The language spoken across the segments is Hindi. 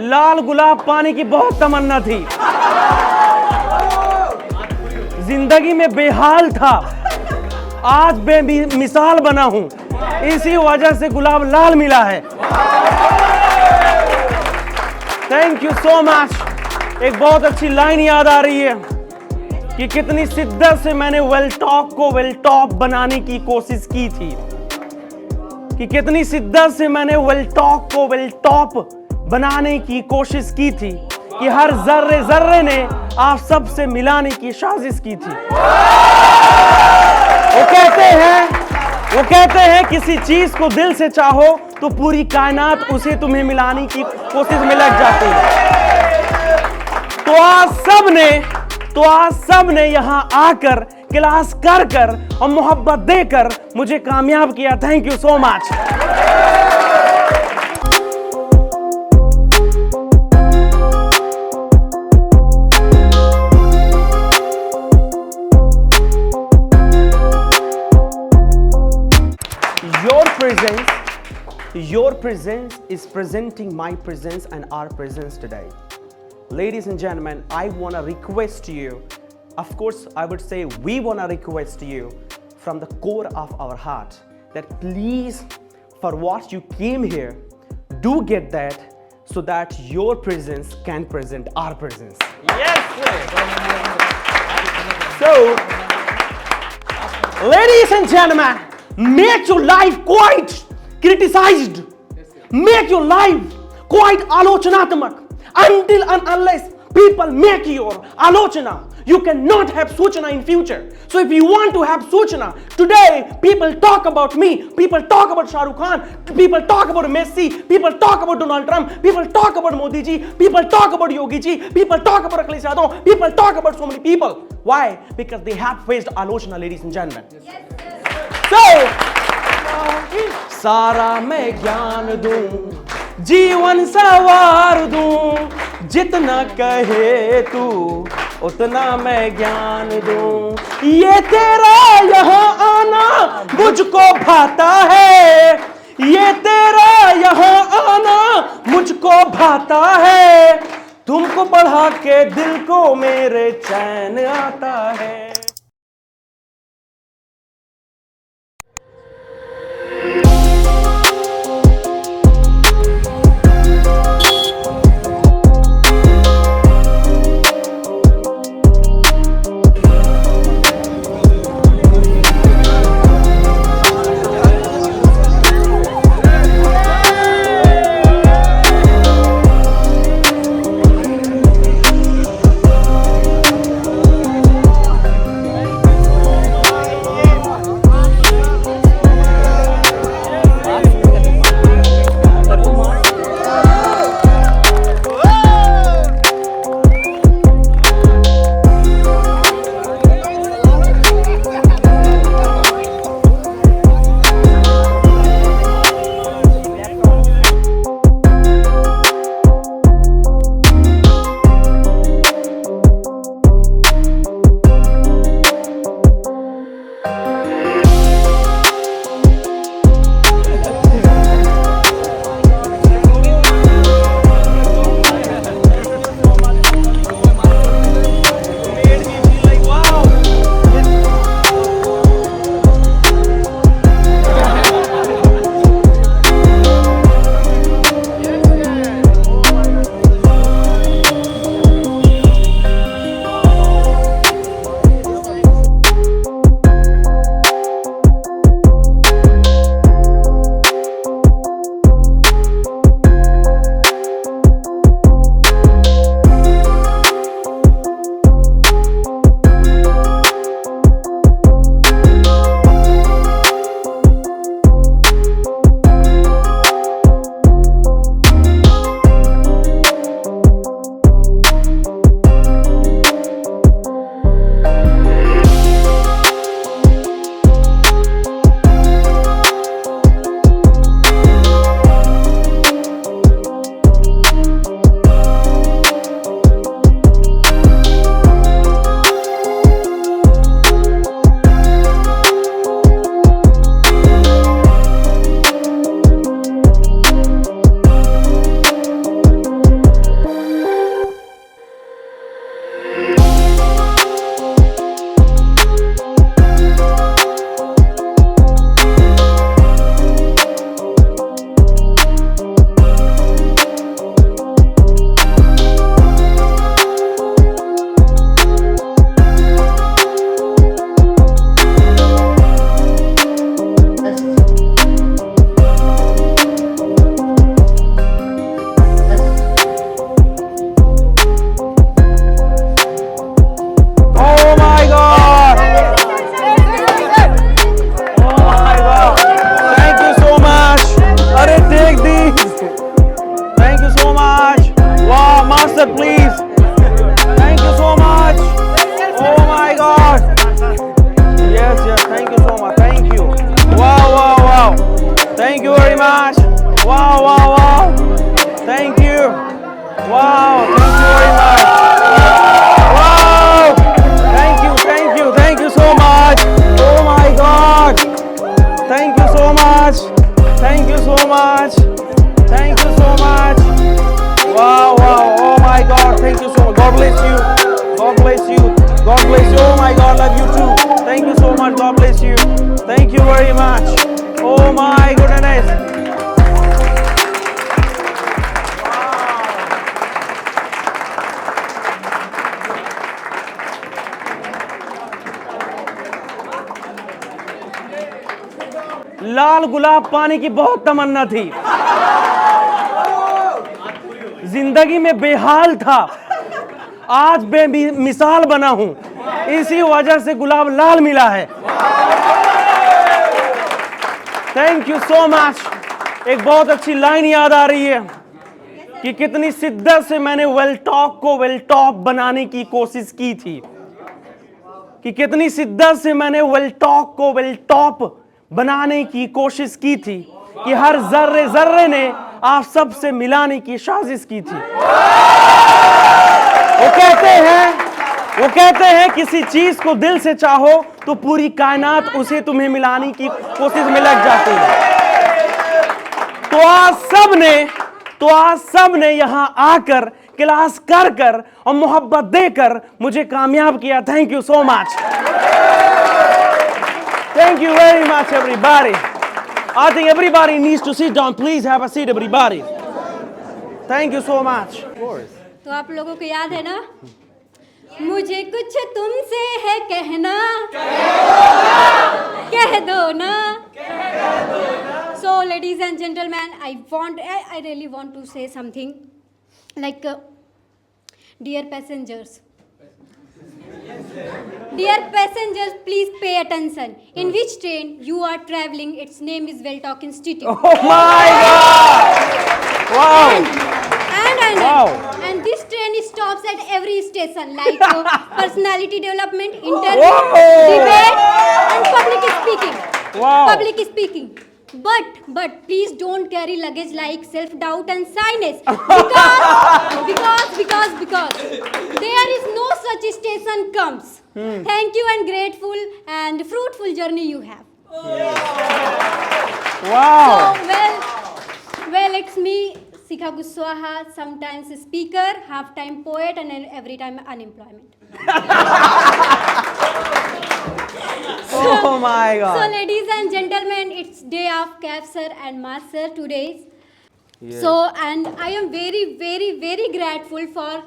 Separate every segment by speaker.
Speaker 1: लाल गुलाब पाने की बहुत तमन्ना थी, जिंदगी में बेहाल था, आज बेमिसाल बना हूं, इसी वजह से गुलाब लाल मिला है। Thank you so much. एक बहुत अच्छी लाइन याद आ रही है कि कितनी शिद्दत से मैंने वेल टॉक को वेल टॉप बनाने की कोशिश की थी, कि कितनी शिद्दत से मैंने वेल टॉक को वेल टॉप बनाने की कोशिश की थी, कि हर जर्रे जर्रे ने आप सबसे मिलाने की साजिश की थी। वो कहते हैं किसी चीज को दिल से चाहो तो पूरी कायनात उसे तुम्हें मिलाने की कोशिश में लग जाती है। तो आज सब ने यहां आकर क्लास कर और मोहब्बत देकर मुझे कामयाब किया। Thank you so much. Your presence is presenting my presence and our presence today. Ladies and gentlemen, I want to request you, of course I would say we want to request you from the core of our heart, that please, for what you came here, do get that, so that your presence can present our presence. Yes sir. So ladies and gentlemen, make your life quite criticized, make your life quite alochanaत्मक, until and unless people make your alochana, you cannot have Suchana in future. So if you want to have Suchana, today people talk about me, people talk about Shah Rukh Khan, people talk about Messi, people talk about Donald Trump, people talk about Modi ji, people talk about Yogi ji, people talk about Akhilesh Yadav, people talk about so many people. Why? Because they have faced alochana, ladies and gentlemen. Yes, so सारा मैं ज्ञान दूं, जीवन सवार दूं, जितना कहे तू उतना मैं ज्ञान दूं। ये तेरा यहाँ आना मुझको भाता है, ये तेरा यहाँ आना मुझको भाता है, तुमको पढ़ा के दिल को मेरे चैन आता है। Wow, thank you very much. Wow, thank you so much. Oh my God. Thank you so much. Thank you so much. Thank you so much. Wow, oh my God. Thank you so much. God bless you. God bless you. God bless you. Oh my God, love you too. Thank you so much. God bless you. Thank you very much. Oh my goodness. लाल गुलाब पाने की बहुत तमन्ना थी, जिंदगी में बेहाल था, आज बेमिसाल बना हूं, इसी वजह से गुलाब लाल मिला है। Thank you so much. एक बहुत अच्छी लाइन याद आ रही है कि कितनी शिद्दत से मैंने वेल टॉक को वेल टॉप बनाने की कोशिश की थी, कि कितनी शिद्दत से मैंने वेल टॉक को वेल टॉप बनाने की कोशिश की थी, कि हर जर्रे जर्रे ने आप सबसे मिलाने की साजिश की थी। वो कहते हैं किसी चीज को दिल से चाहो तो पूरी कायनात उसे तुम्हें मिलाने की कोशिश में लग जाती है। तो आज सबने यहां आकर क्लास कर और मोहब्बत देकर मुझे कामयाब किया। Thank you so much. Thank you very much, everybody. I think everybody needs to sit down. Please have a seat, everybody. Thank you so much.
Speaker 2: तो आप लोगों को याद है ना, मुझे कुछ तुमसे है कहना, कह दो ना। So, ladies and gentlemen, I really want to say something. Like, dear passengers. Dear passengers, please pay attention. In which train you are traveling? Its name is Welltalk Institute.
Speaker 1: Oh my God! Wow!
Speaker 2: And this train stops at every station, like personality development, interview, debate, and public speaking.
Speaker 1: Wow!
Speaker 2: Public speaking. But please don't carry luggage like self-doubt and shyness, because there is no such station comes. Thank you and grateful and fruitful journey you have.
Speaker 1: Wow.
Speaker 2: So well, it's me, Sikha Guswaha, sometimes speaker, half-time poet, and every time unemployment.
Speaker 1: Oh my God.
Speaker 2: So, ladies and gentlemen, it's day of Capsir and Master today.
Speaker 1: Yes.
Speaker 2: So, and I am very, very, very grateful for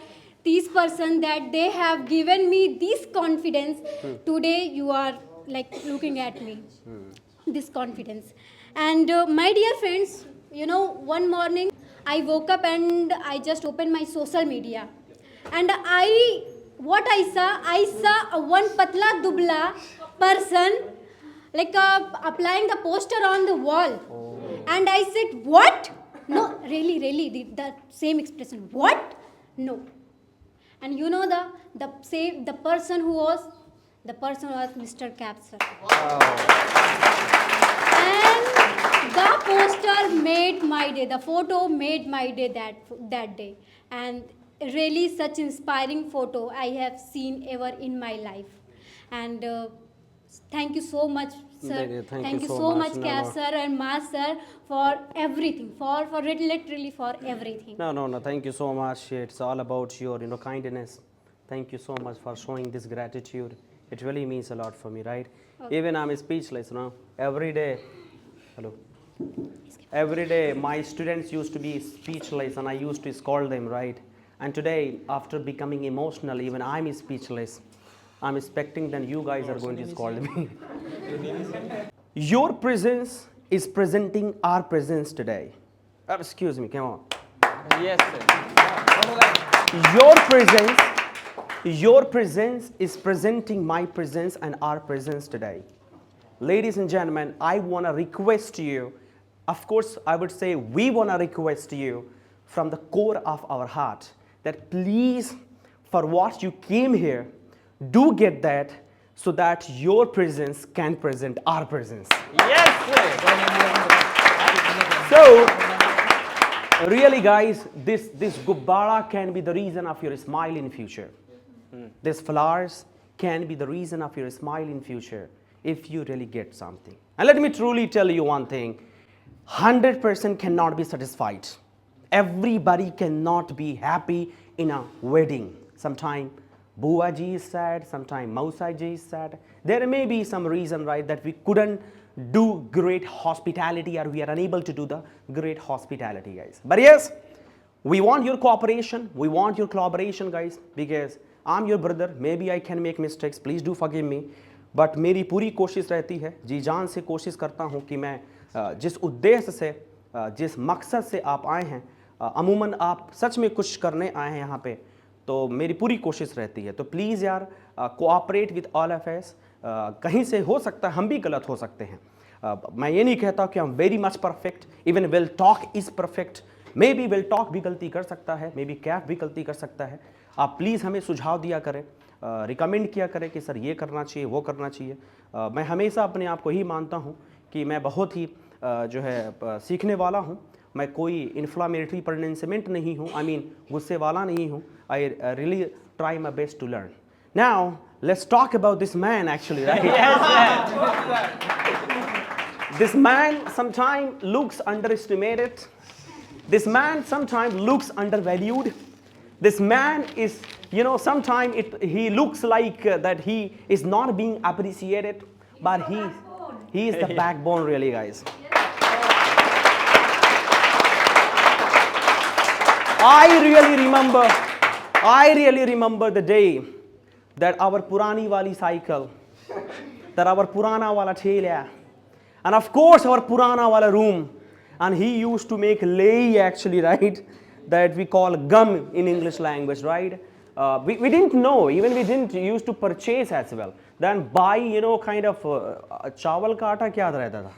Speaker 2: this person that they have given me this confidence. Today, you are like looking at me, this confidence. And my dear friends, you know, one morning I woke up and I just opened my social media, and what I saw one patla dubla person like applying the poster on the wall. And I said, what? No, really, the same expression, what? No. And you know the person was Mr. Capsir.
Speaker 1: Wow.
Speaker 2: And the poster made my day, the photo made my day that day. And really such inspiring photo I have seen ever in my life. And thank you so much, sir. Thank you so much, Cap sir and Mas sir, for everything, for literally for everything.
Speaker 1: No. Thank you so much. It's all about your, kindness. Thank you so much for showing this gratitude. It really means a lot for me, right? Okay. Even I'm speechless, Every day, every day my students used to be speechless and I used to scold them, right? And today, after becoming emotional, even I'm speechless. I'm expecting that you guys are going to scold me. Your presence is presenting our presence today. Excuse me, come on.
Speaker 3: Yes, sir.
Speaker 1: Your presence is presenting my presence and our presence today. Ladies and gentlemen, I want to request you, of course, I would say we want to request you from the core of our heart that please, for what you came here, do get that so that your presence can present our presence.
Speaker 3: Yes, sir.
Speaker 1: So, Really, guys, this gubbara can be the reason of your smile in future. These flowers can be the reason of your smile in future if you really get something. And let me truly tell you one thing: 100% cannot be satisfied. Everybody cannot be happy in a wedding. Sometime Bua ji is sad, sometime Mausa ji is sad. There may be some reason, right, that we couldn't do great hospitality, or we are unable to do the great hospitality, guys. But yes, we want your cooperation, we want your collaboration, guys, because I'm your brother. Maybe I can make mistakes, please do forgive me. But मेरी पूरी कोशिश रहती है, जी जान से कोशिश करता हूँ कि मैं जिस उद्देश्य से, जिस मकसद से आप आए हैं, अमूमन आप सच में कुछ करने आए हैं यहाँ पे, तो मेरी पूरी कोशिश रहती है. तो प्लीज़ यार, cooperate with all of us. कहीं से हो सकता है हम भी गलत हो सकते हैं. मैं ये नहीं कहता कि हम very much perfect. Even will talk is perfect. May be will talk भी गलती कर सकता है, मे बी कैफ भी गलती कर सकता है. आप प्लीज़ हमें सुझाव दिया करें, रिकमेंड किया करें कि सर ये करना चाहिए, वो करना चाहिए. मैं हमेशा अपने आप को ही मानता हूँ कि मैं बहुत ही जो है सीखने वाला हूँ. मैं कोई इन्फ्लामेटरी प्रोनाउंसिएमेंट नहीं हूँ, आई मीन गुस्से वाला नहीं हूँ. I really try my best to learn. Now let's talk about this man actually, right?
Speaker 3: Yes,
Speaker 1: This man sometimes looks underestimated. This man sometimes looks undervalued. This man is, you know, sometimes he looks like that he is not being appreciated, but he is the backbone, really, guys. I really remember the day that our purani wali cycle, that our purana wala thela, and of course our purana wala room, and he used to make lei actually, right, that we call gum in English language, right. We didn't know, even we didn't used to purchase as well. Then buy, you know, kind of chawal ka aata kya rehta tha?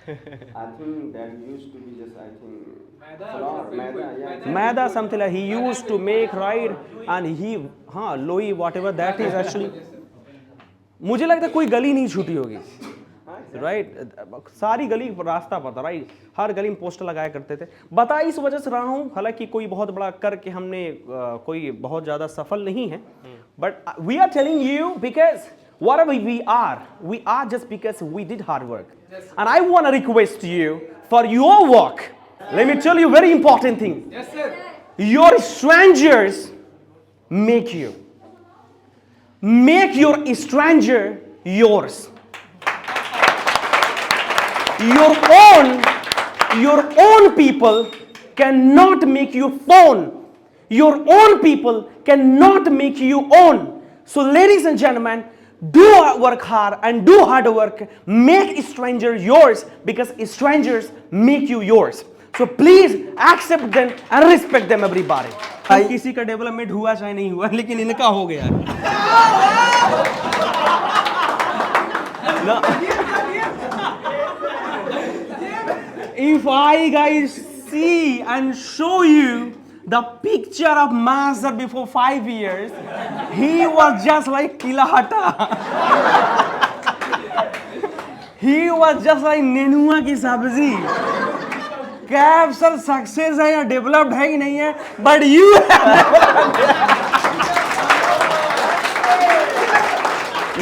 Speaker 4: I think that used to be just, I think, flour, maida, yeah.
Speaker 1: Maida, something like he used to make, right, and he, loi, whatever that is actually. मुझे लगता है कोई गली नहीं छूटी होगी, राइट. सारी गली रास्ता पता, राइट. हर गली में पोस्टर लगाया करते थे. बता इस वजह से रहा हूँ, हालांकि कोई बहुत बड़ा करके हमने कोई बहुत ज़्यादा सफल नहीं है. But we are telling you because whatever we are just because we did hard work. And I want to request you for your work. Let me tell you a very important thing.
Speaker 3: yes, sir.
Speaker 1: Your strangers make you. Make your stranger yours. Your own people cannot make you phone. Your own people cannot make you own. So ladies and gentlemen, do work hard and do hard work. Make strangers yours because strangers make you yours. So please accept them and respect them, everybody. किसी का डेवलपमेंट हुआ चाहे नहीं हुआ, लेकिन इनका हो गया. If I guys see and show you the picture of Mazhar before 5 years, he was just like Kilahata. He was just like नेनुआ की सब्जी. कैब सर सक्सेस है या डेवलप्ड है कि नहीं है, but you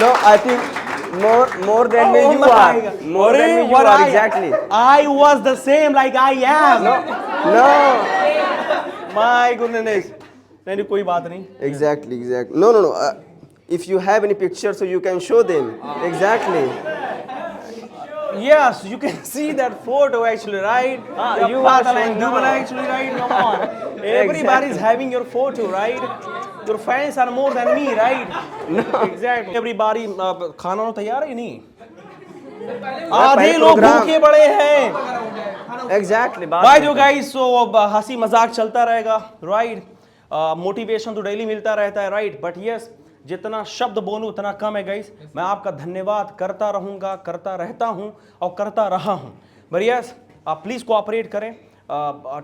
Speaker 4: No, I think more than me you are. More than me you are, exactly.
Speaker 1: I was the same like I am.
Speaker 4: No.
Speaker 1: My goodness. नहीं कोई बात नहीं.
Speaker 4: Exactly. No. If you have any pictures, so you can show them. Exactly.
Speaker 1: Yes, you can see that photo actually, right?
Speaker 4: You are showing now.
Speaker 1: Actually, right? Come on. Everybody is having your photo, right? Your fans are more than me, right?
Speaker 4: No.
Speaker 1: Exactly. Everybody, खाना तो तैयार है नहीं? आधे लोग भूखे बड़े हैं.
Speaker 4: Exactly.
Speaker 1: By the way, guys, so हंसी मजाक चलता रहेगा, right? Motivation तो daily मिलता रहता है, right? But yes, जितना शब्द बोलूं उतना कम है गाइस. मैं आपका धन्यवाद करता रहूँगा, करता रहता हूँ और करता रहा हूँ. बट यस, आप प्लीज़ कोऑपरेट करें.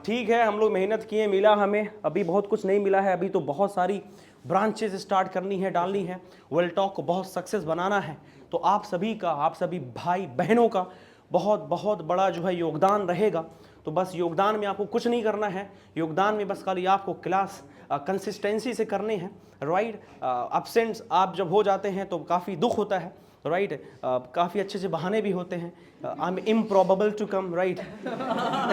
Speaker 1: ठीक है, हम लोग मेहनत किए, मिला हमें, अभी बहुत कुछ नहीं मिला है. अभी तो बहुत सारी ब्रांचेस स्टार्ट करनी है, डालनी है. वर्ल्ड टॉक को बहुत सक्सेस बनाना है. तो आप सभी का, आप सभी भाई बहनों का बहुत बहुत बड़ा जो है योगदान रहेगा. तो बस योगदान में आपको कुछ नहीं करना है, योगदान में बस खाली आपको क्लास कंसिस्टेंसी से करने हैं, राइट। एब्सेंट्स आप जब हो जाते हैं तो काफ़ी दुख होता है, राइट। काफ़ी अच्छे से बहाने भी होते हैं, I am improbable to come, right,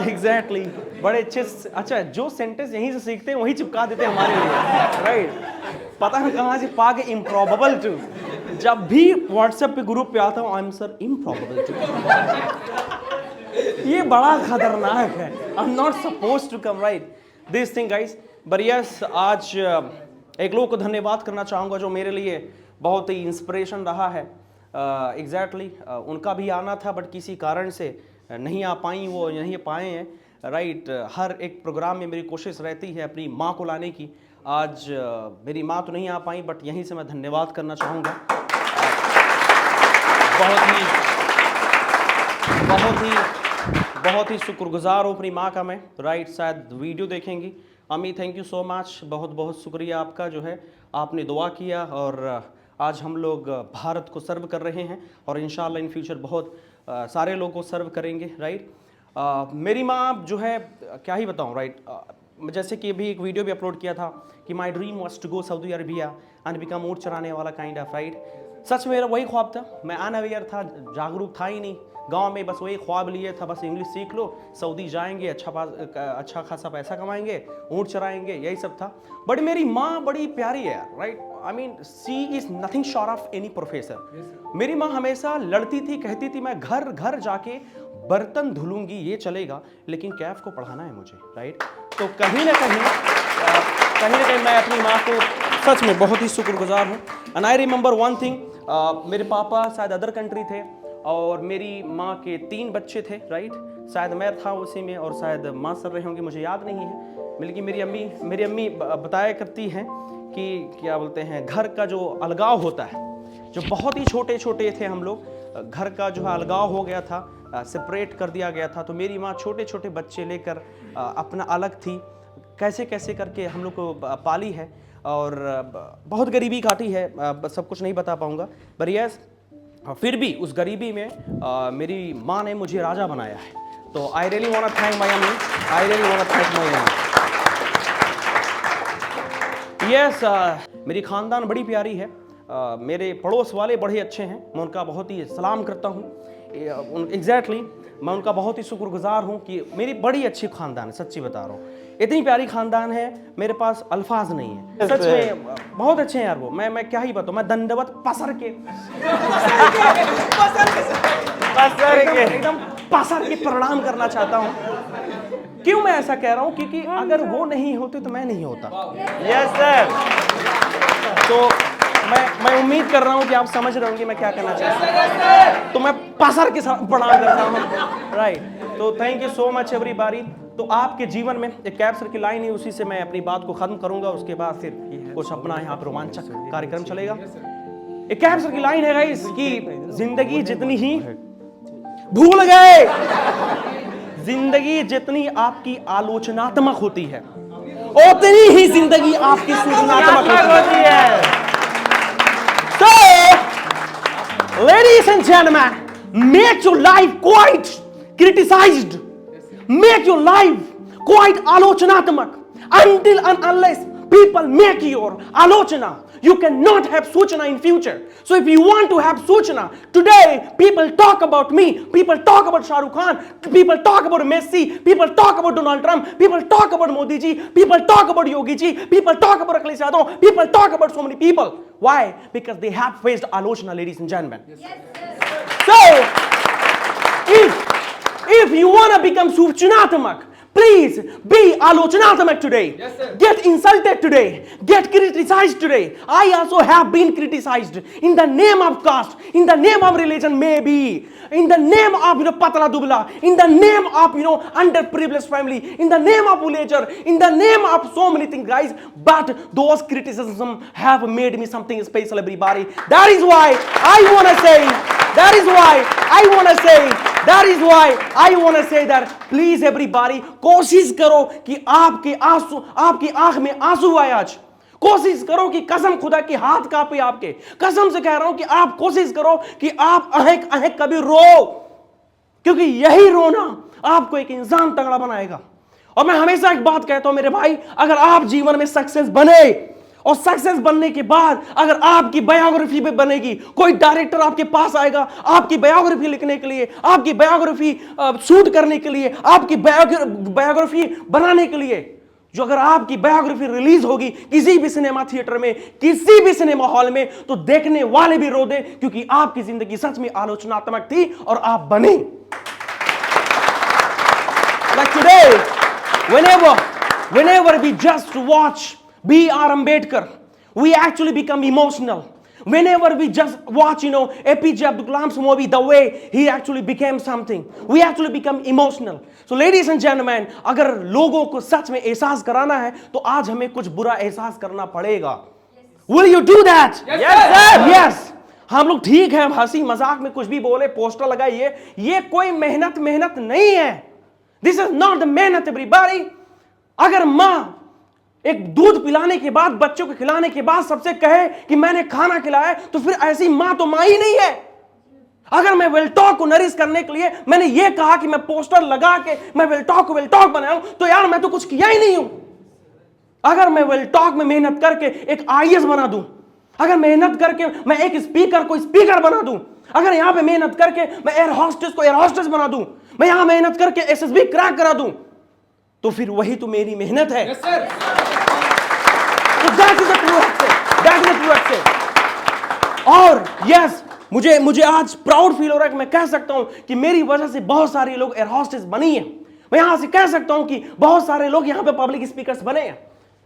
Speaker 1: exactly. बड़े अच्छे अच्छा जो सेंटेंस यहीं से सीखते हैं वहीं चिपका देते हैं हमारे लिए, राइट। पता नहीं कहाँ से पा के इम्प्रॉबेबल टू, जब भी व्हाट्सएप पे ग्रुप पे आता हूँ I am sir improbable to, ये बड़ा खतरनाक है, I am not suppose to come, right, this thing guys. But yes, आज एक लोग को धन्यवाद करना चाहूँगा जो मेरे लिए बहुत ही इंस्पिरेशन रहा है। एग्जैक्टली उनका भी आना था बट किसी कारण से नहीं आ पाई, वो नहीं पाए हैं, राइट। हर एक प्रोग्राम में मेरी कोशिश रहती है अपनी माँ को लाने की। आज मेरी माँ तो नहीं आ पाई बट यहीं से मैं धन्यवाद करना चाहूँगा। बहुत ही शुक्रगुजार हूँ अपनी माँ का मैं, राइट। शायद वीडियो देखेंगी। अम्मी थैंक यू सो मच, बहुत बहुत शुक्रिया आपका, जो है आपने दुआ किया और आज हम लोग भारत को सर्व कर रहे हैं और इंशाल्लाह इन फ्यूचर बहुत सारे लोगों को सर्व करेंगे, राइट। मेरी माँ जो है क्या ही बताऊँ, राइट। जैसे कि अभी एक वीडियो भी अपलोड किया था कि my dream was to go Saudi Arabia and become ऊँट चराने वाला काइंड ऑफ, राइट। सच मेरा वही ख्वाब था, मैं अनअवेयर था, जागरूक था ही नहीं, गांव में बस वही ख्वाब लिए था, बस इंग्लिश सीख लो, सऊदी जाएंगे, अच्छा खासा पैसा कमाएंगे, ऊँट चराएंगे, यही सब था। बट मेरी माँ बड़ी प्यारी है, right. I mean she is nothing short of any professor. मेरी माँ हमेशा लड़ती थी, कहती थी मैं घर घर जाके बर्तन धुलूंगी, ये चलेगा, लेकिन कैफ को पढ़ाना है मुझे, राइट। तो कहीं ना कहीं मैं अपनी माँ को सच में बहुत ही शुक्रगुजार हूँ। And I remember one thing, मेरे पापा शायद अदर कंट्री थे और मेरी माँ के 3 बच्चे थे, राइट। शायद मैं था उसी में और शायद माँ सर रहे होंगे, मुझे याद नहीं है। लेकिन मेरी अम्मी बताया करती हैं कि क्या बोलते हैं, घर का जो अलगाव होता है, जो बहुत ही छोटे छोटे थे हम लोग, घर का जो है अलगाव हो गया था, सेपरेट कर दिया गया था। तो मेरी माँ छोटे छोटे बच्चे लेकर अपना अलग थी, कैसे कैसे करके हम लोग को पाली है और बहुत गरीबी काटी है, सब कुछ नहीं बता पाऊँगा। पर यस, फिर भी उस गरीबी में मेरी माँ ने मुझे राजा बनाया है। तो I really want to thank my mummy, I really want to thank my mummy. Yes, मेरी ख़ानदान बड़ी प्यारी है, मेरे पड़ोस वाले बड़े अच्छे हैं, मैं उनका बहुत ही सलाम करता हूँ। एग्जैक्टली मैं उनका बहुत ही शुक्रगुजार हूँ कि मेरी बड़ी अच्छी ख़ानदान है, सच्ची बता रहा हूँ। इतनी प्यारी ख़ानदान है, मेरे पास अल्फाज नहीं है, सच में बहुत अच्छे हैं यार वो। मैं क्या ही बताऊँ, मैं दंडवत पसर के एकदम पसर के प्रणाम करना चाहता हूँ। क्यों मैं ऐसा कह रहा हूँ? क्योंकि अगर वो नहीं होते तो मैं नहीं होता। Yes sir. तो मैं उम्मीद कर रहा हूँ कि आप समझ रहे होंगे मैं क्या कहना चाहता हूँ। तो मैं पसर के साथ प्रणाम करता हूँ, राइट। तो thank you so much everybody. तो आपके जीवन में एक कैब सर की लाइन है, उसी से मैं अपनी बात को खत्म करूंगा, उसके बाद फिर कुछ अपना यहाँ पर रोमांचक कार्यक्रम चलेगा। एक कैब सर की लाइन है गाइस कि जिंदगी जितनी ही भूल गए, जिंदगी जितनी आपकी आलोचनात्मक होती है उतनी ही जिंदगी आपकी सृजनात्मक होती है। So, ladies and gentlemen, make your life quite criticized. Make your life quite alochanaत्मक. Until and unless people make your alochana, you cannot have Suchana in future. So if you want to have Suchana, today people talk about me, people talk about Shah Rukh Khan, people talk about Messi, people talk about Donald Trump, people talk about Modi ji, people talk about Yogi ji, people talk about Akhilesh Yadav, people talk about so many people. Why? Because they have faced Alochana, ladies and gentlemen. Yes, so, if you want to become Suchanaatmak, please be Alochanaatmak today. Yes, sir. Get insulted today. Get criticized today. I also have been criticized in the name of caste, in the name of religion, maybe, in the name of patla dubla, in the name of underprivileged family, in the name of villager, in the name of so many things, guys. But those criticisms have made me something special, everybody. That is why I want to say. That is why I want to say. That is why I want to say that please everybody कोशिश करो कि आपके आंख में आंसू आए आज। कोशिश करो कि कसम खुदा की हाथ कांपे आपके। कसम से कह रहा हूं कि आप कोशिश करो कि आप अहेक कभी रो, क्योंकि यही रोना आपको एक इंसान तगड़ा बनाएगा। और मैं हमेशा एक बात कहता हूं मेरे भाई, अगर आप जीवन में सक्सेस बने और सक्सेस बनने के बाद अगर आपकी बायोग्राफी पे बनेगी, कोई डायरेक्टर आपके पास आएगा आपकी बायोग्राफी लिखने के लिए, आपकी बायोग्राफी शूट करने के लिए, आपकी बायोग्राफी बनाने के लिए, जो अगर आपकी बायोग्राफी रिलीज होगी किसी भी सिनेमा थिएटर में, किसी भी सिनेमा हॉल में, तो देखने वाले भी रो दे, क्योंकि आपकी जिंदगी सच में आलोचनात्मक थी और आप बने। Like today, whenever we just watch B.R. Ambedkar, we actually become emotional. Whenever we just watch, APJ Abdul Kalam's movie, the way he actually became something, we actually become emotional. So ladies and gentlemen, अगर लोगों को सच में एहसास कराना है तो आज हमें कुछ बुरा एहसास करना पड़ेगा। Will you do that?
Speaker 4: Yes, sir.
Speaker 1: Yes. हम लोग ठीक है, हंसी मजाक में कुछ भी बोले, पोस्टर लगाइए, ये कोई मेहनत नहीं है। This is not the मेहनत everybody। अगर माँ एक दूध पिलाने के बाद, बच्चों को खिलाने के बाद सबसे कहे कि मैंने खाना खिलाया, तो फिर ऐसी माँ तो माँ ही नहीं है। अगर मैं विल टॉक को नरिश करने के लिए मैंने ये कहा कि मैं पोस्टर लगा के मैं विल टॉक बनाऊं, तो यार मैं तो कुछ किया ही नहीं हूं। अगर मैं विल टॉक में मेहनत करके एक IAS बना दूं, अगर मेहनत करके मैं एक स्पीकर को स्पीकर बना दूं, अगर यहां पे मेहनत करके मैं एयर हॉस्टेस को एयर हॉस्टेस बना दूं, मैं यहां मेहनत करके SSB क्रैक करा दूं, तो फिर वही तो मेरी मेहनत है।
Speaker 3: Yes, sir.
Speaker 1: तो that is the true accent। और यस, मुझे आज प्राउड फील हो रहा है कि मैं कह सकता हूं कि मेरी वजह से बहुत सारे लोग एयर हॉस्टेस बनी है। मैं यहां से कह सकता हूं कि बहुत सारे लोग यहां पे पब्लिक स्पीकर्स बने हैं।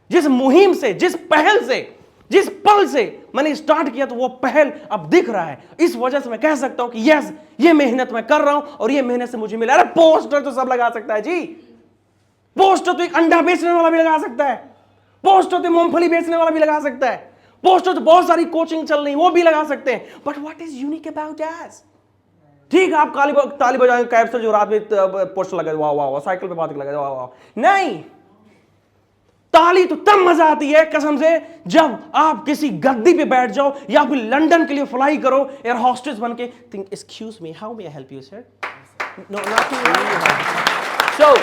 Speaker 1: जिस मुहिम से, जिस पहल से, जिस पल से मैंने स्टार्ट किया, तो वो पहल अब दिख रहा है। इस वजह से मैं कह सकता हूं कि यस, ये मेहनत मैं कर रहा हूं और ये मेहनत से मुझे मिला। अरे पोस्टर तो सब लगा सकता है जी, पोस्टर तो एक अंडा बेचने वाला भी लगा सकता है, पोस्टर तो मूंगफली बेचने वाला भी लगा सकता है, पोस्टर तो बहुत सारी कोचिंग चल रही वो भी लगा सकते हैं। But what is unique about us? ठीक है, आप ताली बजाएंगे कैब से जो रात में पोस्टर लगा, वाह वाह वाह, साइकिल पे बात लगा, वाह वाह। नहीं, ताली तो तब मजा आती है कसम से जब आप किसी गद्दी पे बैठ जाओ या फिर लंदन के लिए फ्लाई करो एयर हॉस्टेस बन के, think excuse me, how may I help you sir, no not so,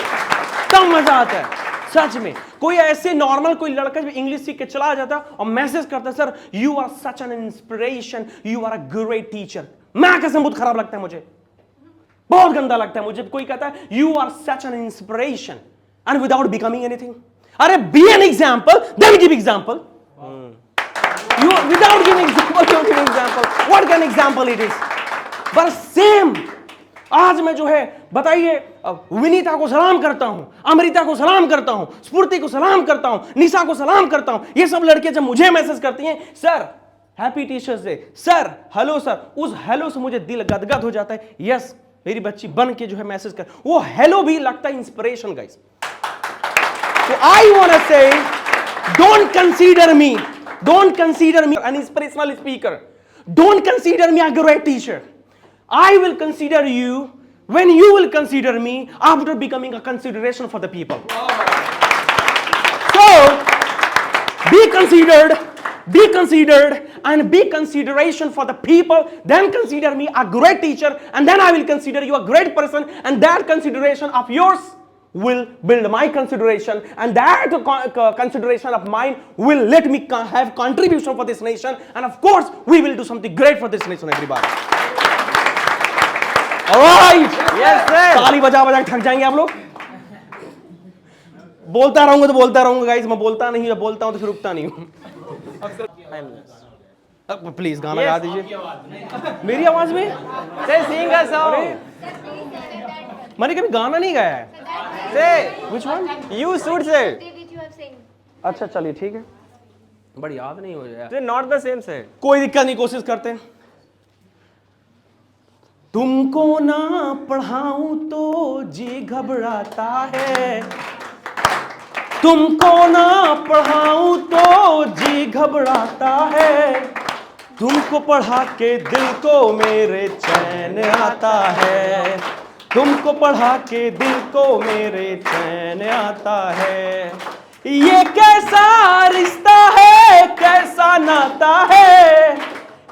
Speaker 1: तब मजा आता है सच में। कोई ऐसे नॉर्मल कोई लड़का जो इंग्लिश सीख के चला जाता और मैसेज करता, sir you are such an inspiration, you are a great teacher, मैं कसम बहुत खराब लगता है मुझे, बहुत गंदा लगता है मुझे। कोई कहता है you are such an inspiration and without becoming anything. अरे be an example, then give example. You without giving example, don't give example. What kind of example it is? But same. आज मैं जो है बताइए, विनीता को सलाम करता हूं, अमृता को सलाम करता हूं, स्फूर्ति को सलाम करता हूं, निशा को सलाम करता हूं। ये सब लड़के जब मुझे मैसेज करती हैं, sir happy teachers day, sir hello sir, उस हेलो से मुझे दिल गदगद हो जाता है। यस, मेरी बच्ची बन के जो है मैसेज कर, वो हेलो भी लगता है inspiration guys. So I want to say, don't consider me an inspirational speaker. Don't consider me a great teacher. I will consider you when you will consider me after becoming a consideration for the people. So, be considered and be consideration for the people, then consider me a great teacher, and then I will consider you a great person, and that consideration of yours will build my consideration, and that consideration of mine will let me have contribution for this nation, and of course we will do something great for this nation, everybody. Alright,
Speaker 4: Yes, sir.
Speaker 1: ताली बजा बजा थक जाएंगे आप लोग। बोलता रहूंगा गाइस, मैं बोलता नहीं, जब बोलता हूं तो फिर रुकता नहीं हूं। प्लीज गाना गा दीजिए मेरी आवाज में।
Speaker 4: Say sing a song.
Speaker 1: मैंने कभी गाना नहीं गाया है।
Speaker 4: Say.
Speaker 1: Which one?
Speaker 4: You should say.
Speaker 2: which you have seen.
Speaker 1: अच्छा चलिए ठीक है, बड़ी याद नहीं हो जाए।
Speaker 4: Say not the same say.
Speaker 1: कोई दिक्कत नहीं, कोशिश करते हैं। तुमको ना पढ़ाऊं तो जी घबराता है, तुमको ना पढ़ाऊं तो जी घबराता है, तुमको पढ़ा के दिल को मेरे चैन आता है, तुमको पढ़ा के दिल को मेरे चैन आता है। ये कैसा रिश्ता है, कैसा नाता है,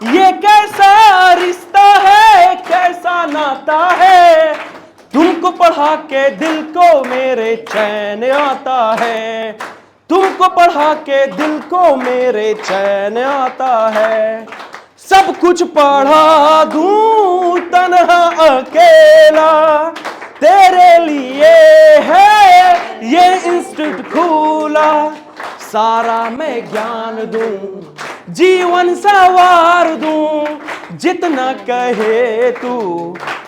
Speaker 1: ये कैसा रिश्ता है, कैसा नाता है, तुमको पढ़ा के के दिल को मेरे चैन आता है, तुमको पढ़ा के दिल को मेरे चैन आता है। सब कुछ पढ़ा दूं तन्हा अकेला, तेरे लिए है ये इंस्टीट्यूट खुला। सारा मैं ज्ञान दूं, जीवन सवार दूं, जितना कहे तू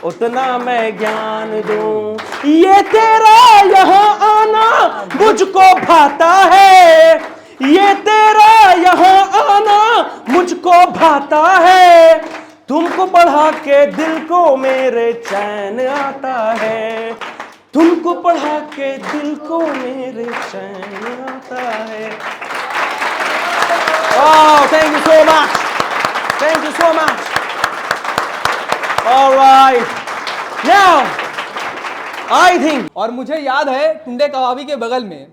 Speaker 1: उतना मैं ज्ञान दूं। ये तेरा यहाँ आना मुझको भाता है, ये तेरा यहाँ आना मुझको भाता है। तुमको पढ़ा के दिल को मेरे चैन आता है, तुमको पढ़ा के दिल को मेरे चैन आता है। Oh, thank you so much. Thank you so much. All right. Now, I think.
Speaker 3: और मुझे याद है टुंडे कबाबी के बगल में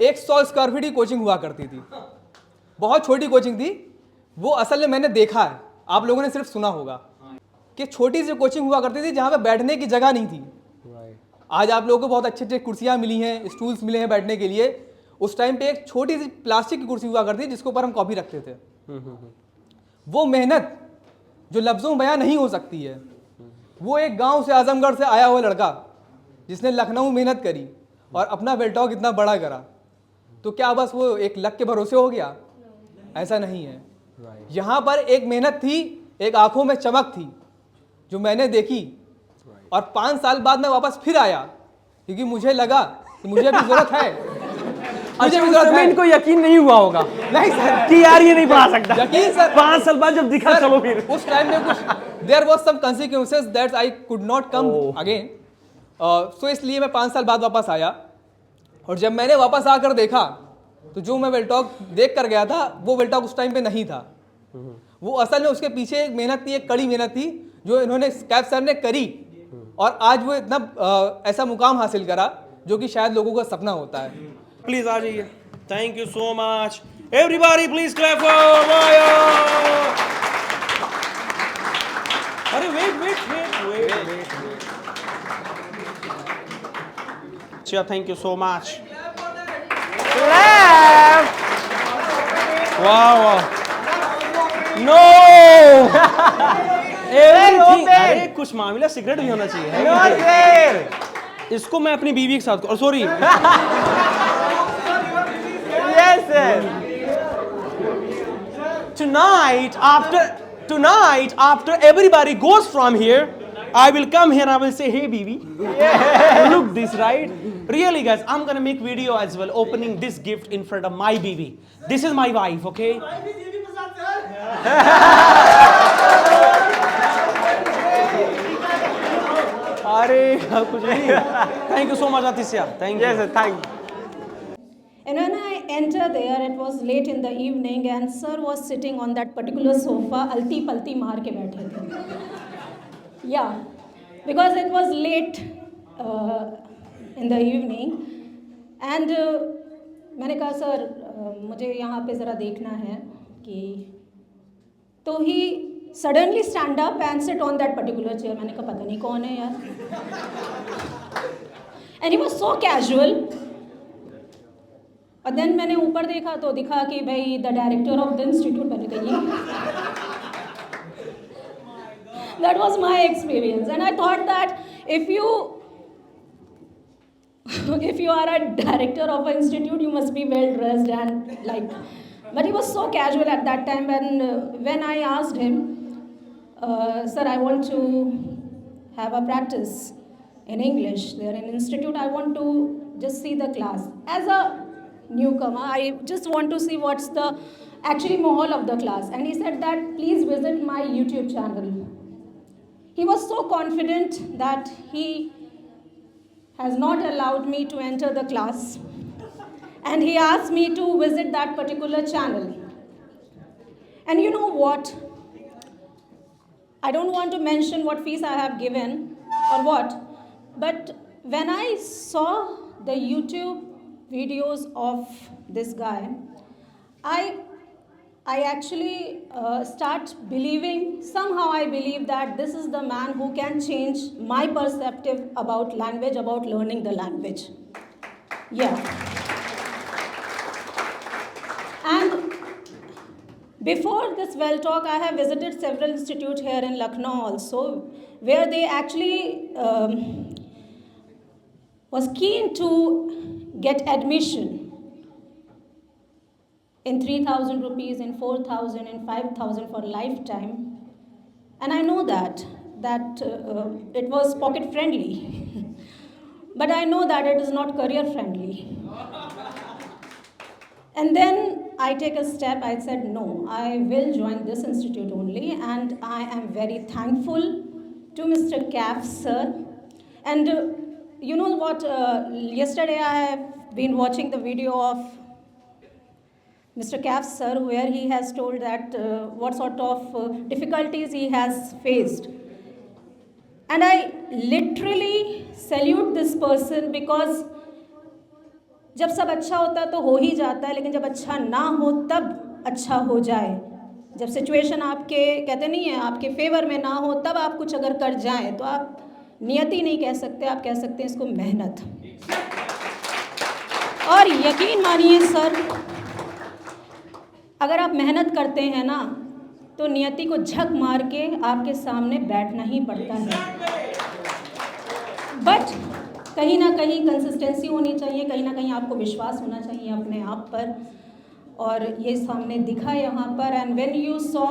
Speaker 3: 100 स्क्वायर फीट की कोचिंग हुआ करती थी। बहुत छोटी कोचिंग थी वो। असल में मैंने देखा है, आप लोगों ने सिर्फ सुना होगा कि छोटी सी कोचिंग हुआ करती थी जहाँ पे बैठने की जगह नहीं थी। आज आप लोगों को बहुत अच्छे अच्छे कुर्सियाँ मिली हैं, स्टूल्स मिले हैं बैठने के लिए। उस टाइम पे एक छोटी सी प्लास्टिक की कुर्सी हुआ करती थी जिसके ऊपर हम कॉपी रखते थे। वो मेहनत जो लफ्ज़ों में बयां नहीं हो सकती है, वो एक गांव से आजमगढ़ से आया हुआ लड़का जिसने लखनऊ मेहनत करी और अपना बेलटॉक इतना बड़ा करा, तो क्या बस वो एक लक के भरोसे हो गया? ऐसा नहीं है। यहाँ पर एक मेहनत थी, एक आंखों में चमक थी जो मैंने देखी। और 5 साल बाद मैं वापस फिर आया क्योंकि मुझे लगा कि मुझे भी जरूरत है। मुझे भी जरूरत है।
Speaker 1: इनको यकीन नहीं हुआ होगा
Speaker 3: नहीं सर
Speaker 1: कि यार ये नहीं पढ़ा सकता।
Speaker 3: यकीन सर
Speaker 1: 5 साल बाद जब दिखा, चलो फिर
Speaker 3: उस टाइम में कुछ there was some consequences that I could not come again. So इसलिए मैं 5 साल बाद वापस आया। और जब मैंने वापस आकर देखा तो जो मैं बेलटॉक देख कर गया था वो बेलटॉक उस टाइम पे नहीं था। वो असल में उसके पीछे एक मेहनत थी, एक कड़ी मेहनत थी जो इन्होंने कैप सर ने करी और आज वो इतना ऐसा मुकाम हासिल करा जो कि शायद लोगों का सपना होता है।
Speaker 1: प्लीज आ जाइए। Thank you so much everybody, please clap for via. अरे वेट। अच्छा, thank you so much. Clap. वाह नो एवरीथिंग। अरे कुछ मामला सिगरेट भी होना चाहिए। इसको मैं अपनी बीवी के साथ, और sorry
Speaker 4: Yes, sir.
Speaker 1: tonight after everybody goes from here, I will come here and I will say, hey baby, look this, right? Really guys, I'm gonna make video as well opening this gift in front of my baby. This is my wife, okay? अरे कुछ नहीं। Thank you so much Atisya. Thank you.
Speaker 4: Yes, sir. Thank you.
Speaker 5: And when I entered there, it was late in the evening, and sir was sitting on that particular sofa, alti palti maar ke baithe the. Yeah, because it was late in the evening, and मैंने कहा सर मुझे यहाँ पे ज़रा देखना है कि, तो he suddenly stand up and sit on that particular chair. मैंने कहा पता नहीं कौन है यार, and he was so casual. और देन मैंने ऊपर देखा तो दिखा कि भाई the director of the institute बन गई। That was my experience and I thought that if you are a director of an institute, you must be well dressed and like, but he was so casual at that time. And when I asked him, sir, I want to have a practice in English there in institute, I want to just see the class as a newcomer, I just want to see what's the actually mahal of the class. And he said that please visit my YouTube channel. He was so confident that he has not allowed me to enter the class, and he asked me to visit that particular channel. And you know what, I don't want to mention what fees I have given or what, but when I saw the YouTube videos of this guy, I I actually start believing, somehow I believe that this is the man who can change my perspective about language, about learning the language. Yeah. And before this Well Talk, I have visited several institutes here in Lucknow also, where they actually was keen to get admission in 3,000 rupees, in 4,000, in 5,000 for lifetime. And I know that it was pocket friendly. But I know that it is not career friendly. And then I take a step, I said, no, I will join this institute only. And I am very thankful to Mr. Kaf, sir. And you know what, yesterday I have been watching the video of Mr. Kaf, sir, where he has told that what sort of difficulties he has faced. And I literally salute this person because जब सब अच्छा होता है तो हो ही जाता है, लेकिन जब अच्छा ना हो तब अच्छा हो जाए. जब सिचुएशन आपके कहते नहीं है आपके फेवर में ना हो तब आप कुछ अगर कर जाएं तो आप नियति नहीं कह सकते, आप कह सकते हैं इसको मेहनत. और यकीन मानिए सर, अगर आप मेहनत करते हैं ना तो नियति को झक मार के आपके सामने बैठना ही पड़ता है. बट कहीं ना कहीं कंसिस्टेंसी होनी चाहिए, कहीं ना कहीं आपको विश्वास होना चाहिए अपने आप पर. और ये सामने दिखा यहाँ पर. And when you saw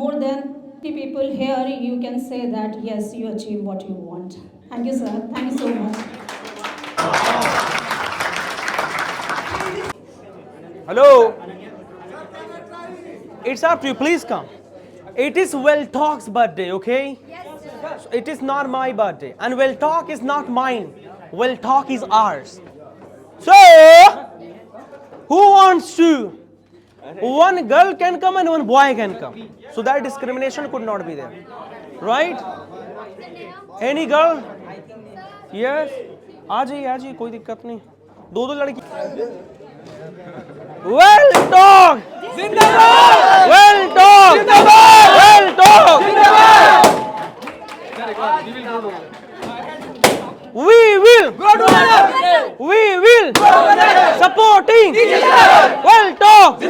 Speaker 5: more than 50 people here, you can say that yes, you achieve what you want. Thank you, sir. Thank you so much.
Speaker 1: Hello. It's up to you. Please come. It is Well Talk's birthday, okay? Yes, sir. So it is not my birthday, and Well Talk is not mine. Well Talk is ours. So, who wants to? One girl can come and one boy can come. So that discrimination could not be there, right? Any girl? Yes. आ जाइए, कोई दिक्कत नहीं. दो लड़की. Well Talk. जिंदाबाद. Well Talk. जिंदाबाद. Well Talk. जिंदाबाद. We will. We will. Supporting. Well Talk.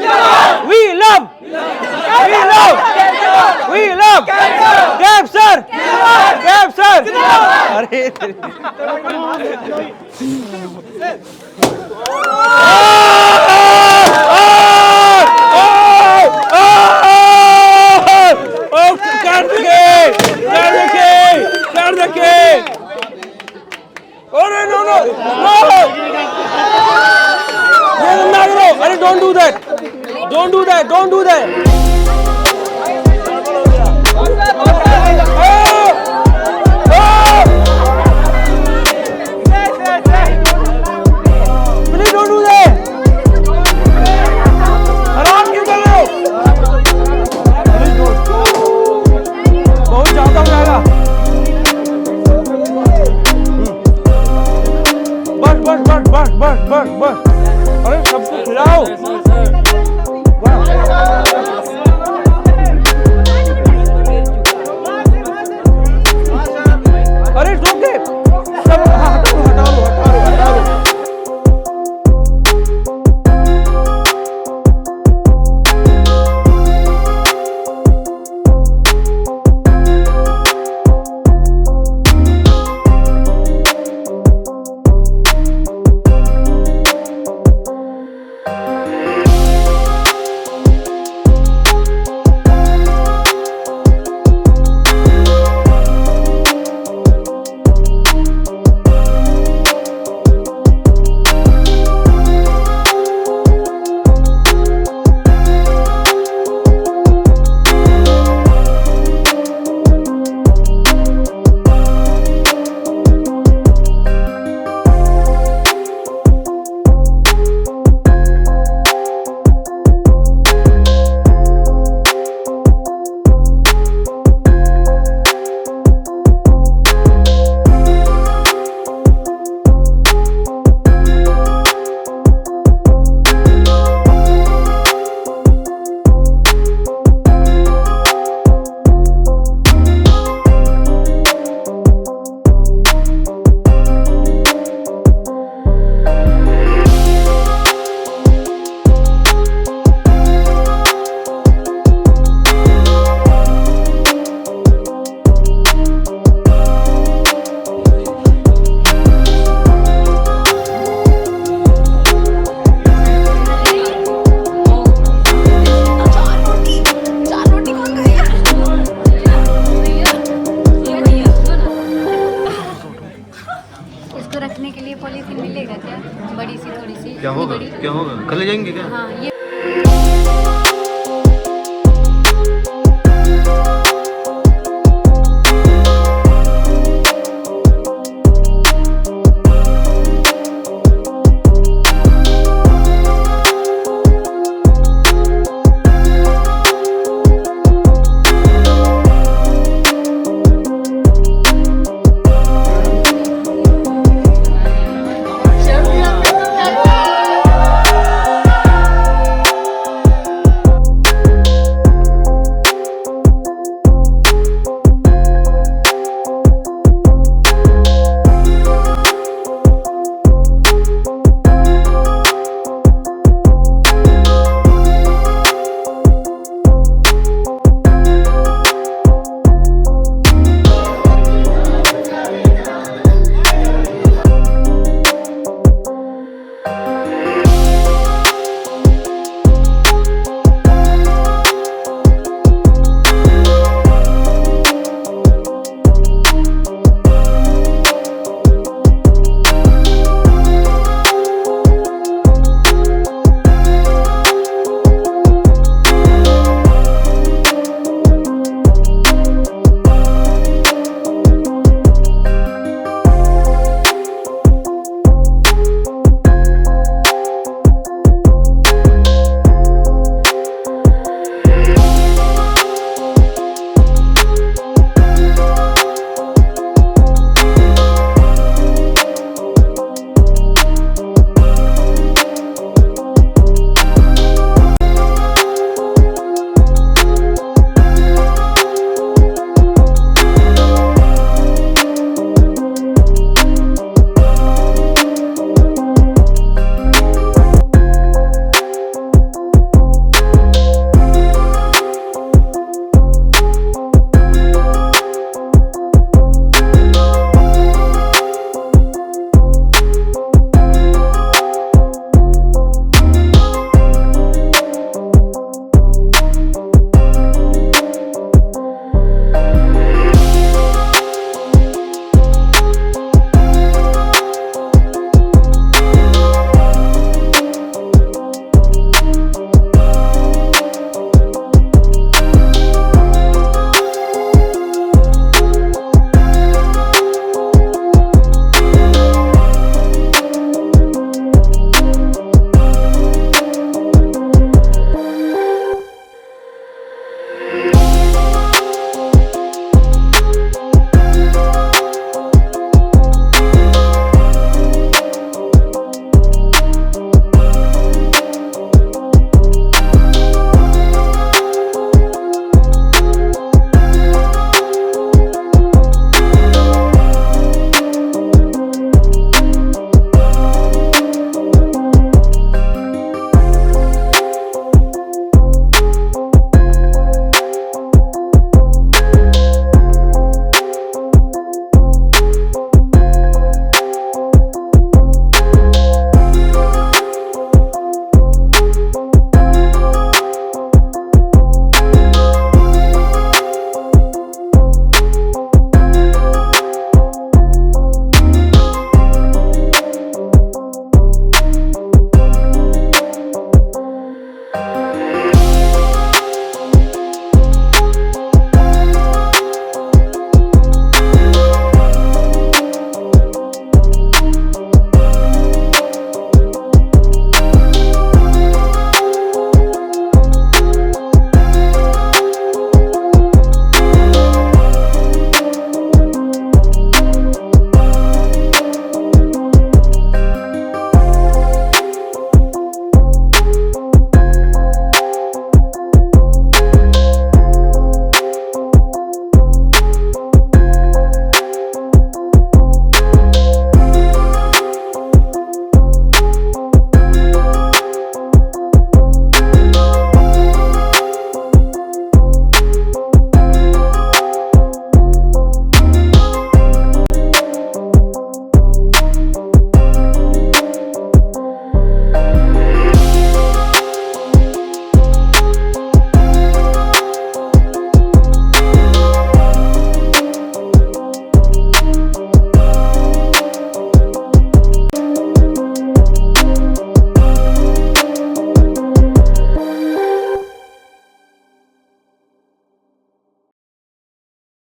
Speaker 1: We love. We love. We love. Gap sir. Gap sir. अरे Don't do that. Don't do that. Don't do that.